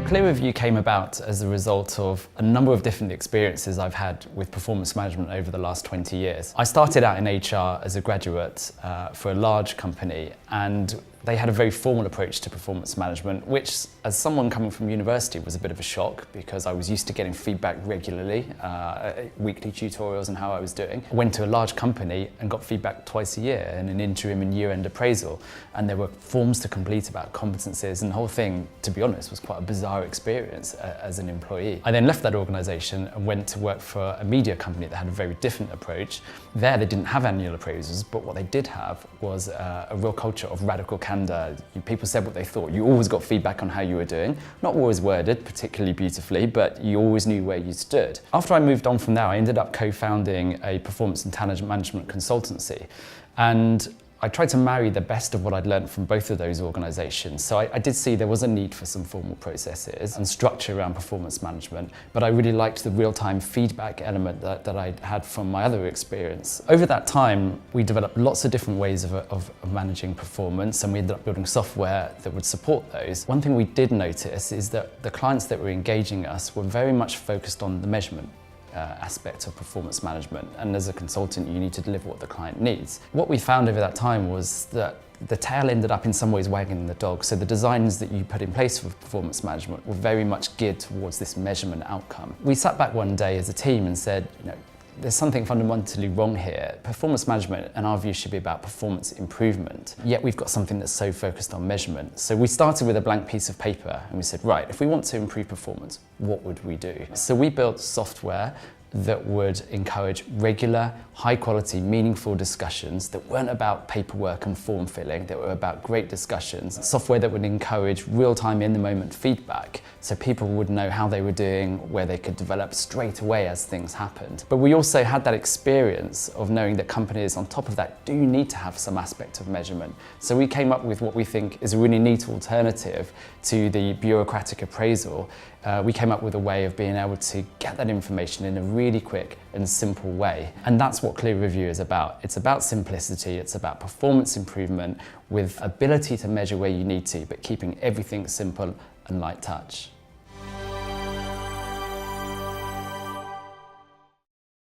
Clear Review came about as a result of a number of different experiences I've had with performance management over the last 20 years. I started out in HR as a graduate for a large company, and they had a very formal approach to performance management, which, as someone coming from university, was a bit of a shock because I was used to getting feedback regularly, weekly tutorials on how I was doing. I went to a large company and got feedback twice a year in an interim and year-end appraisal, and there were forms to complete about competencies, and the whole thing, to be honest, was quite a bizarre experience as an employee. I then left that organisation and went to work for a media company that had a very different approach. There they didn't have annual appraisals, but what they did have was a real culture of radical candor. People said what they thought. You always got feedback on how you were doing. Not always worded particularly beautifully, but you always knew where you stood. After I moved on from there, I ended up co-founding a performance and talent management consultancy. And I tried to marry the best of what I'd learned from both of those organisations. So I did see there was a need for some formal processes and structure around performance management, but I really liked the real-time feedback element that I had from my other experience. Over that time, we developed lots of different ways of managing performance, and we ended up building software that would support those. One thing we did notice is that the clients that were engaging us were very much focused on the measurement aspect of performance management, and as a consultant you need to deliver what the client needs. What we found over that time was that the tail ended up in some ways wagging the dog, so the designs that you put in place for performance management were very much geared towards this measurement outcome. We sat back one day as a team and said, there's something fundamentally wrong here. Performance management, in our view, should be about performance improvement. Yet we've got something that's so focused on measurement. So we started with a blank piece of paper and we said, right, if we want to improve performance, what would we do? So we built software that would encourage regular, high-quality, meaningful discussions that weren't about paperwork and form filling, that were about great discussions. Software that would encourage real-time, in-the-moment feedback, so people would know how they were doing, where they could develop straight away as things happened. But we also had that experience of knowing that companies, on top of that, do need to have some aspect of measurement. So we came up with what we think is a really neat alternative to the bureaucratic appraisal. We came up with a way of being able to get that information in a really quick and simple way. And that's what Clear Review is about. It's about simplicity, it's about performance improvement with ability to measure where you need to, but keeping everything simple and light touch.